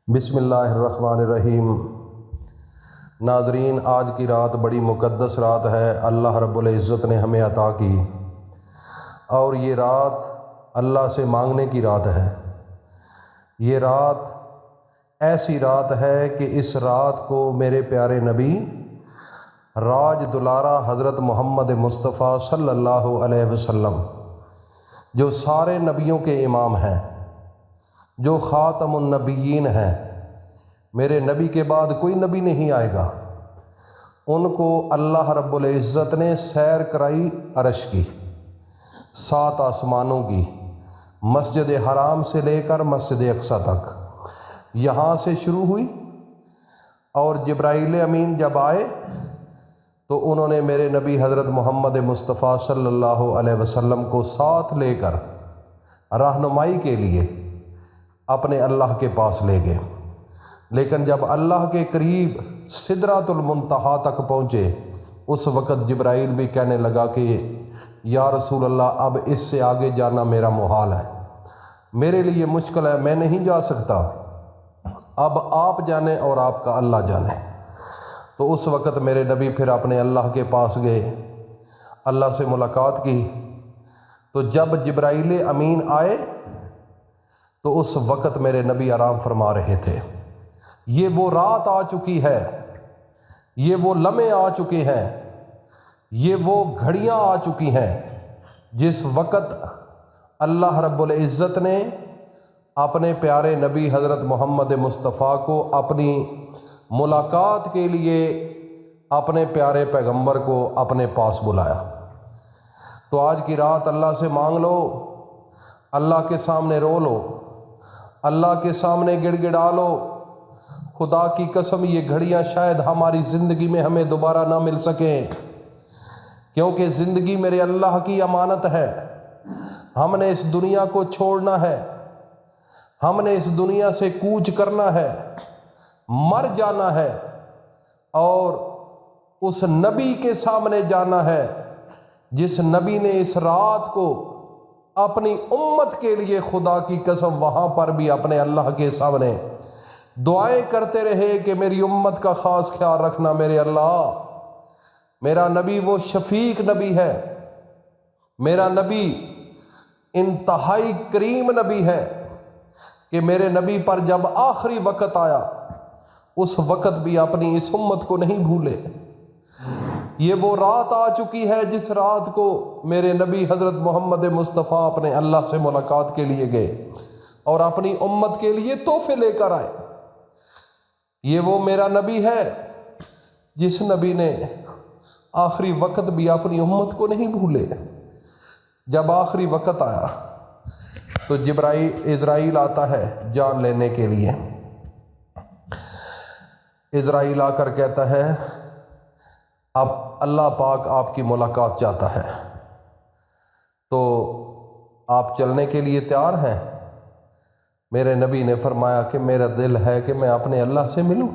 بسم اللہ الرحمن الرحیم۔ ناظرین، آج کی رات بڑی مقدس رات ہے، اللہ رب العزت نے ہمیں عطا کی، اور یہ رات اللہ سے مانگنے کی رات ہے۔ یہ رات ایسی رات ہے کہ اس رات کو میرے پیارے نبی راج دلارہ حضرت محمد مصطفیٰ صلی اللہ علیہ وسلم، جو سارے نبیوں کے امام ہیں، جو خاتم النبیین ہیں، میرے نبی کے بعد کوئی نبی نہیں آئے گا، ان کو اللہ رب العزت نے سیر کرائی عرش کی، 7 آسمانوں کی، مسجد حرام سے لے کر مسجد اقصیٰ تک، یہاں سے شروع ہوئی۔ اور جبرائیل امین جب آئے تو انہوں نے میرے نبی حضرت محمد مصطفیٰ صلی اللہ علیہ وسلم کو ساتھ لے کر رہنمائی کے لیے اپنے اللہ کے پاس لے گئے۔ لیکن جب اللہ کے قریب سدرۃ المنتہا تک پہنچے، اس وقت جبرائیل بھی کہنے لگا کہ یا رسول اللہ، اب اس سے آگے جانا میرا محال ہے، میرے لیے مشکل ہے، میں نہیں جا سکتا، اب آپ جانیں اور آپ کا اللہ جانے۔ تو اس وقت میرے نبی پھر اپنے اللہ کے پاس گئے، اللہ سے ملاقات کی۔ تو جب جبرائیل امین آئے تو اس وقت میرے نبی آرام فرما رہے تھے۔ یہ وہ رات آ چکی ہے، یہ وہ لمحے آ چکے ہیں، یہ وہ گھڑیاں آ چکی ہیں جس وقت اللہ رب العزت نے اپنے پیارے نبی حضرت محمد مصطفیٰ کو اپنی ملاقات کے لیے اپنے پیارے پیغمبر کو اپنے پاس بلایا۔ تو آج کی رات اللہ سے مانگ لو، اللہ کے سامنے رو لو، اللہ کے سامنے گڑ گڑا لو۔ خدا کی قسم، یہ گھڑیاں شاید ہماری زندگی میں ہمیں دوبارہ نہ مل سکیں، کیونکہ زندگی میرے اللہ کی امانت ہے۔ ہم نے اس دنیا کو چھوڑنا ہے، ہم نے اس دنیا سے کوچ کرنا ہے، مر جانا ہے، اور اس نبی کے سامنے جانا ہے جس نبی نے اس رات کو اپنی امت کے لیے، خدا کی قسم، وہاں پر بھی اپنے اللہ کے سامنے دعائیں کرتے رہے کہ میری امت کا خاص خیال رکھنا میرے اللہ۔ میرا نبی وہ شفیق نبی ہے، میرا نبی انتہائی کریم نبی ہے کہ میرے نبی پر جب آخری وقت آیا، اس وقت بھی اپنی اس امت کو نہیں بھولے۔ یہ وہ رات آ چکی ہے جس رات کو میرے نبی حضرت محمد مصطفیٰ اپنے اللہ سے ملاقات کے لیے گئے اور اپنی امت کے لیے تحفے لے کر آئے۔ یہ وہ میرا نبی ہے جس نبی نے آخری وقت بھی اپنی امت کو نہیں بھولے۔ جب آخری وقت آیا تو اسرائیل آتا ہے جان لینے کے لیے۔ اسرائیل آ کر کہتا ہے اب اللہ پاک آپ کی ملاقات چاہتا ہے، تو آپ چلنے کے لیے تیار ہیں؟ میرے نبی نے فرمایا کہ میرا دل ہے کہ میں اپنے اللہ سے ملوں۔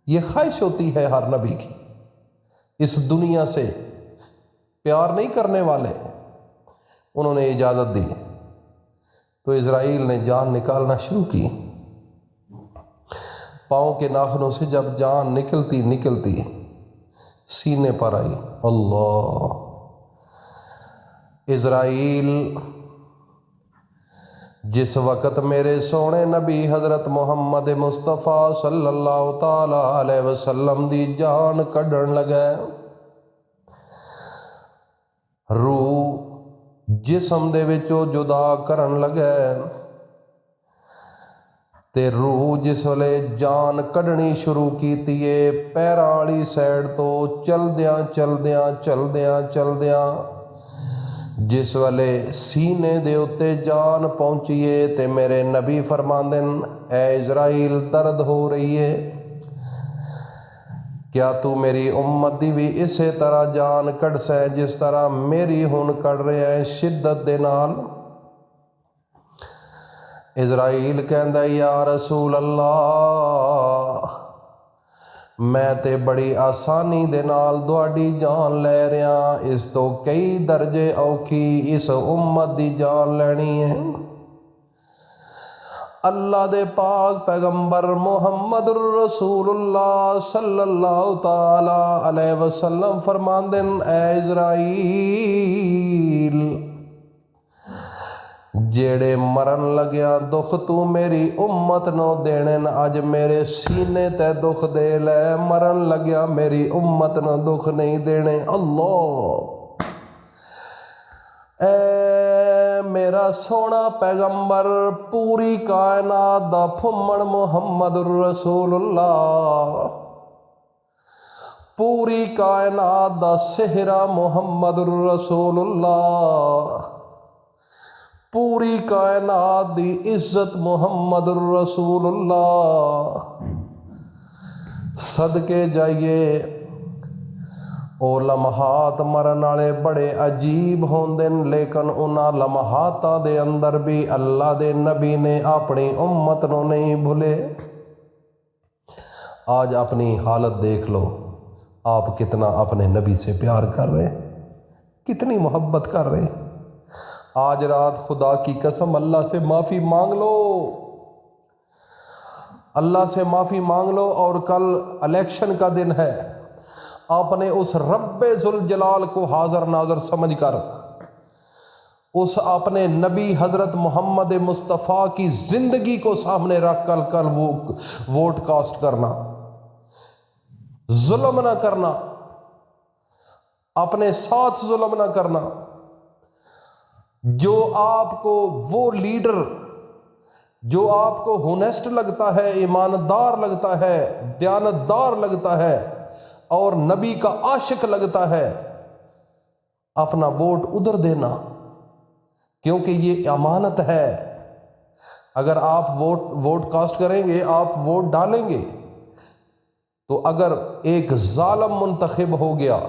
یہ خواہش ہوتی ہے ہر نبی کی۔ اس دنیا سے پیار نہیں کرنے والے، انہوں نے اجازت دی تو اسرائیل نے جان نکالنا شروع کی۔ پاؤں کے ناخنوں سے جب جان نکلتی سینے پر آئی، اللہ! اسرائیل جس وقت میرے سونے نبی حضرت محمد مصطفیٰ صلی اللہ تعالی علیہ وسلم دی جان کڈن لگے، روح جسم دے وچوں جدا کرن لگے، تے روح جس ویلے جان کڈنی شروع کیتی ہے، پیراں والی سائڈ تو چلدیاں جس ویلے سینے دے اتے جان پہنچیے تے میرے نبی فرماندن، اے اسرائیل، درد ہو رہی ہے، کیا تو میری امت دی بھی اسی طرح جان کڈ سیں جس طرح میری ہن کڈ رہے ہیں شدت دے نال؟ اسرائیل کہندا، یا رسول اللہ، میں تے بڑی آسانی دے نال تہاڈی جان لے رہا، اس تو کئی درجے اوکھی اس امت دی جان لینی ہے۔ اللہ دے پاک پیغمبر محمد الرسول اللہ صلی اللہ تعالی علیہ وسلم فرماندے اے اسرائیل جیڑے مرن لگیا دکھ تو میری امت نو دینے اج میرے سینے تے دکھ دے لے مرن لگیا میری امت نو دکھ نہیں دینے اللہ اے میرا سونا پیغمبر پوری کائنات دا پھمن محمد الرسول اللہ پوری کائنات دا سہرا محمد الرسول اللہ پوری کائنات دی عزت محمد الرسول اللہ صدقے جائیے او لمحات مرن والے بڑے عجیب ہوندے لیکن انہاں لمحاتاں دے اندر بھی اللہ دے نبی نے اپنی امت نو نہیں بھولے آج اپنی حالت دیکھ لو آپ کتنا اپنے نبی سے پیار کر رہے کتنی محبت کر رہے آج رات خدا کی قسم اللہ سے معافی مانگ لو اللہ سے معافی مانگ لو اور کل الیکشن کا دن ہے آپ نے اس رب ذوالجلال کو حاضر ناظر سمجھ کر اس اپنے نبی حضرت محمد مصطفیٰ کی زندگی کو سامنے رکھ کر کل وہ ووٹ کاسٹ کرنا ظلم نہ کرنا اپنے ساتھ ظلم نہ کرنا جو آپ کو وہ لیڈر جو آپ کو ہونیسٹ لگتا ہے ایماندار لگتا ہے دیانتدار لگتا ہے اور نبی کا عاشق لگتا ہے اپنا ووٹ ادھر دینا کیونکہ یہ امانت ہے اگر آپ ووٹ کاسٹ کریں گے آپ ووٹ ڈالیں گے تو اگر ایک ظالم منتخب ہو گیا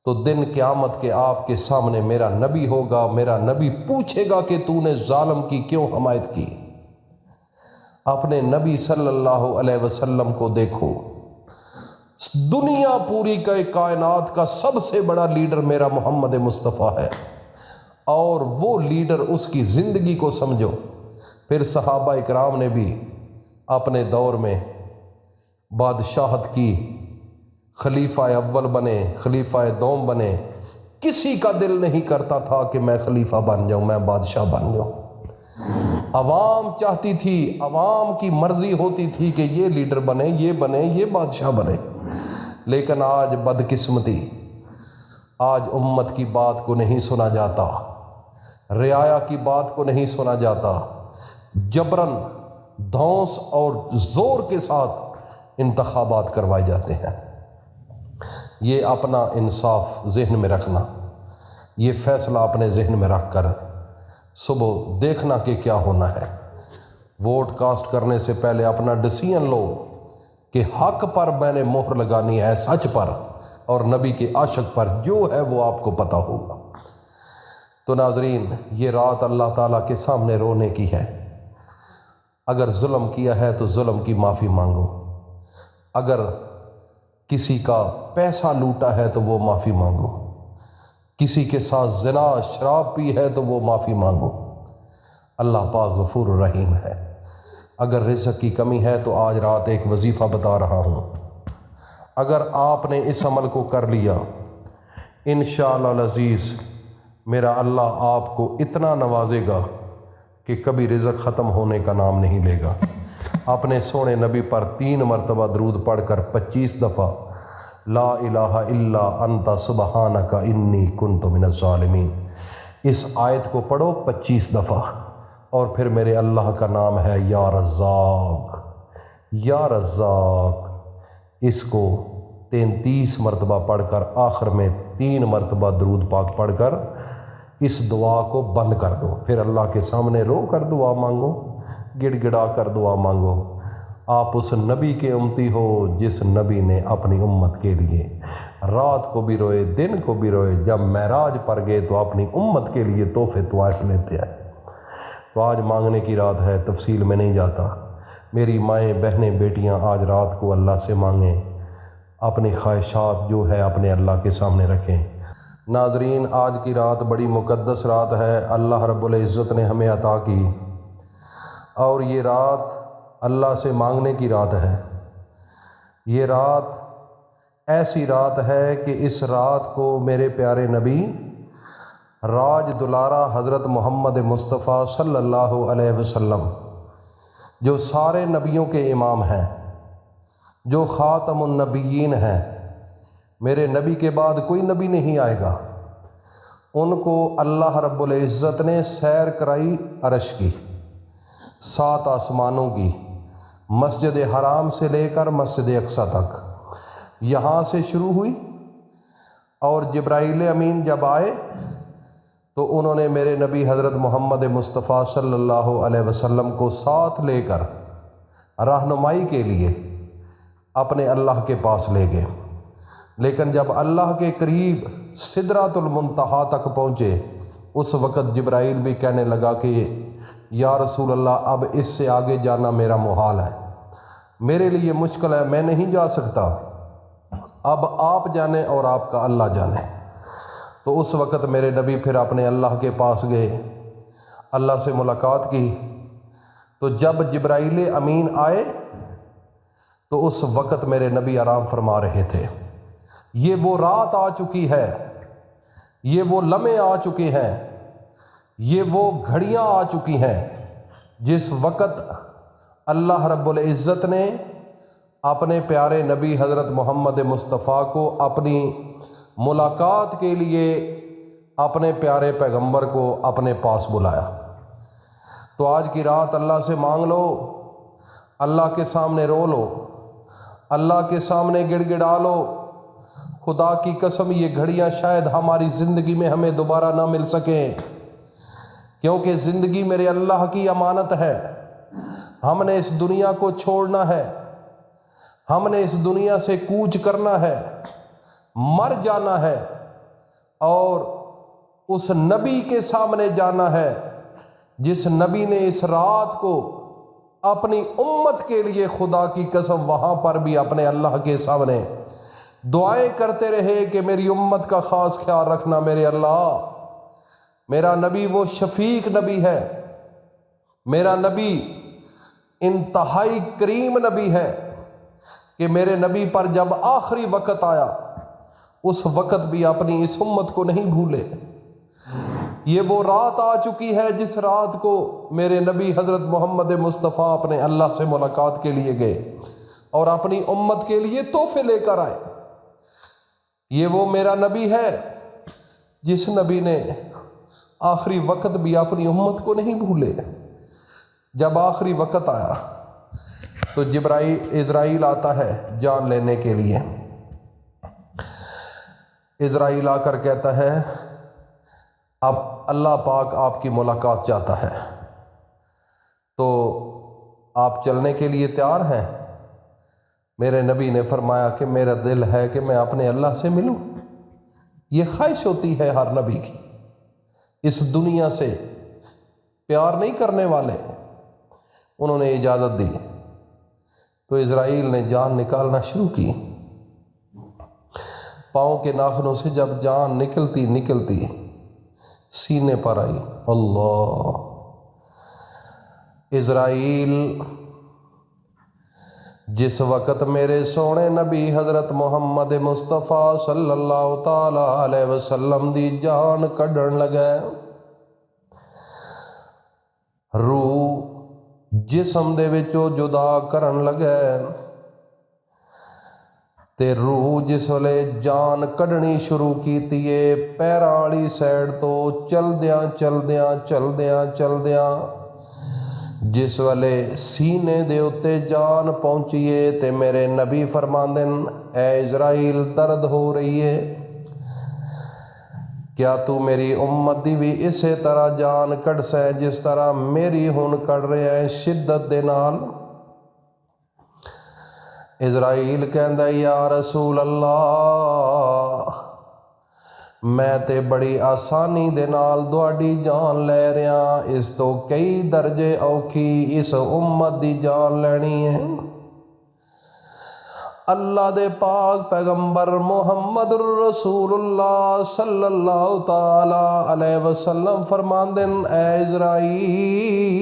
تو دن قیامت کے آپ کے سامنے میرا نبی ہوگا میرا نبی پوچھے گا کہ تو نے ظالم کی کیوں حمایت کی اپنے نبی صلی اللہ علیہ وسلم کو دیکھو دنیا پوری کا کائنات کا سب سے بڑا لیڈر میرا محمد مصطفیٰ ہے اور وہ لیڈر اس کی زندگی کو سمجھو پھر صحابہ اکرام نے بھی اپنے دور میں بادشاہت کی خلیفہ اول بنے خلیفہ دوم بنے کسی کا دل نہیں کرتا تھا کہ میں خلیفہ بن جاؤں میں بادشاہ بن جاؤں عوام چاہتی تھی عوام کی مرضی ہوتی تھی کہ یہ لیڈر بنے یہ بادشاہ بنے لیکن آج بدقسمتی آج امت کی بات کو نہیں سنا جاتا رعایا کی بات کو نہیں سنا جاتا جبرن دھونس اور زور کے ساتھ انتخابات کروائے جاتے ہیں یہ اپنا انصاف ذہن میں رکھنا یہ فیصلہ اپنے ذہن میں رکھ کر صبح دیکھنا کہ کیا ہونا ہے ووٹ کاسٹ کرنے سے پہلے اپنا ڈیسیژن لو کہ حق پر میں نے مہر لگانی ہے سچ پر اور نبی کے عاشق پر جو ہے وہ آپ کو پتہ ہوگا تو ناظرین یہ رات اللہ تعالیٰ کے سامنے رونے کی ہے اگر ظلم کیا ہے تو ظلم کی معافی مانگو اگر کسی کا پیسہ لوٹا ہے تو وہ معافی مانگو کسی کے ساتھ زنا شراب پی ہے تو وہ معافی مانگو اللہ پاک غفور الرحیم ہے اگر رزق کی کمی ہے تو آج رات ایک وظیفہ بتا رہا ہوں اگر آپ نے اس عمل کو کر لیا انشاءاللہ العزیز میرا اللہ آپ کو اتنا نوازے گا کہ کبھی رزق ختم ہونے کا نام نہیں لے گا اپنے سونے نبی پر 3 مرتبہ درود پڑھ کر 25 دفعہ لا الہ الا انت سبحانک انی کنت من الظالمین اس آیت کو پڑھو 25 دفعہ اور پھر میرے اللہ کا نام ہے یا رزاق اس کو 33 مرتبہ پڑھ کر آخر میں 3 مرتبہ درود پاک پڑھ کر اس دعا کو بند کر دو پھر اللہ کے سامنے رو کر دعا مانگو گڑ گڑا کر دعا مانگو آپ اس نبی کے امتی ہو جس نبی نے اپنی امت کے لیے رات کو بھی روئے دن کو بھی روئے جب معراج پر گئے تو اپنی امت کے لیے تحفے طوائف لیتے ہیں تو آج مانگنے کی رات ہے تفصیل میں نہیں جاتا میری مائیں بہنیں بیٹیاں آج رات کو اللہ سے مانگیں اپنی خواہشات جو ہے اپنے اللہ کے سامنے رکھیں ناظرین آج کی رات بڑی مقدس رات ہے اللہ رب العزت نے ہمیں عطا کی اور یہ رات اللہ سے مانگنے کی رات ہے۔ یہ رات ایسی رات ہے کہ اس رات کو میرے پیارے نبی راج دلارہ حضرت محمد مصطفیٰ صلی اللہ علیہ وسلم، جو سارے نبیوں کے امام ہیں، جو خاتم النبیین ہیں، میرے نبی کے بعد کوئی نبی نہیں آئے گا، ان کو اللہ رب العزت نے سیر کرائی عرش کی، 7 آسمانوں کی، مسجد حرام سے لے کر مسجد اقصیٰ تک، یہاں سے شروع ہوئی۔ اور جبرائیل امین جب آئے تو انہوں نے میرے نبی حضرت محمد مصطفیٰ صلی اللہ علیہ وسلم کو ساتھ لے کر رہنمائی کے لیے اپنے اللہ کے پاس لے گئے۔ لیکن جب اللہ کے قریب سدرۃ المنتہا تک پہنچے، اس وقت جبرائیل بھی کہنے لگا کہ یا رسول اللہ، اب اس سے آگے جانا میرا محال ہے، میرے لیے مشکل ہے، میں نہیں جا سکتا، اب آپ جانیں اور آپ کا اللہ جانے۔ تو اس وقت میرے نبی پھر اپنے اللہ کے پاس گئے، اللہ سے ملاقات کی۔ تو جب جبرائیل امین آئے تو اس وقت میرے نبی آرام فرما رہے تھے۔ یہ وہ رات آ چکی ہے، یہ وہ لمحے آ چکے ہیں، یہ وہ گھڑیاں آ چکی ہیں جس وقت اللہ رب العزت نے اپنے پیارے نبی حضرت محمد مصطفیٰ کو اپنی ملاقات کے لیے اپنے پیارے پیغمبر کو اپنے پاس بلایا۔ تو آج کی رات اللہ سے مانگ لو، اللہ کے سامنے رو لو، اللہ کے سامنے گڑ گڑا لو۔ خدا کی قسم یہ گھڑیاں شاید ہماری زندگی میں ہمیں دوبارہ نہ مل سکیں، کیونکہ زندگی میرے اللہ کی امانت ہے۔ ہم نے اس دنیا کو چھوڑنا ہے، ہم نے اس دنیا سے کوچ کرنا ہے، مر جانا ہے اور اس نبی کے سامنے جانا ہے جس نبی نے اس رات کو اپنی امت کے لیے، خدا کی قسم، وہاں پر بھی اپنے اللہ کے سامنے دعائیں کرتے رہے کہ میری امت کا خاص خیال رکھنا میرے اللہ۔ میرا نبی وہ شفیق نبی ہے، میرا نبی انتہائی کریم نبی ہے کہ میرے نبی پر جب آخری وقت آیا اس وقت بھی اپنی اس امت کو نہیں بھولے۔ یہ وہ رات آ چکی ہے جس رات کو میرے نبی حضرت محمد مصطفیٰ اپنے اللہ سے ملاقات کے لیے گئے اور اپنی امت کے لیے تحفے لے کر آئے۔ یہ وہ میرا نبی ہے جس نبی نے آخری وقت بھی اپنی امت کو نہیں بھولے۔ جب آخری وقت آیا تو اسرائیل آتا ہے جان لینے کے لیے۔ اسرائیل آ کر کہتا ہے اب اللہ پاک آپ کی ملاقات چاہتا ہے، تو آپ چلنے کے لیے تیار ہیں؟ میرے نبی نے فرمایا کہ میرا دل ہے کہ میں اپنے اللہ سے ملوں۔ یہ خواہش ہوتی ہے ہر نبی کی، اس دنیا سے پیار نہیں کرنے والے۔ انہوں نے اجازت دی تو اسرائیل نے جان نکالنا شروع کی۔ پاؤں کے ناخنوں سے جب جان نکلتی سینے پر آئی، اللہ! اسرائیل جس وقت میرے سونے نبی حضرت محمد مصطفیٰ صلی اللہ تعالی علیہ وسلم دی جان کڈن لگے، روح جسم دے وچوں جدا کرن لگے، تے روح جس ویلے جان کڈنی شروع کیتی ہے پیراں والی سائڈ تو چلدیاں جس ویلے سینے دے اتے جان پہنچیے تے میرے نبی فرماندن اے اسرائیل درد ہو رہی ہے، کیا تو میری امت دی بھی اسی طرح جان کڈ سیں جس طرح میری ہن کڈ رہے ہیں شدت دے نال؟ اسرائیل کہندا یا رسول اللہ، میں تے بڑی آسانی دے نال تہاڈی جان لے رہا، اس تو کئی درجے اوکھی اس امت دی جان لینی ہے۔ اللہ دے پاک پیغمبر محمد رسول اللہ صلی اللہ تعالی علیہ وسلم فرماندن اے اسرائیل،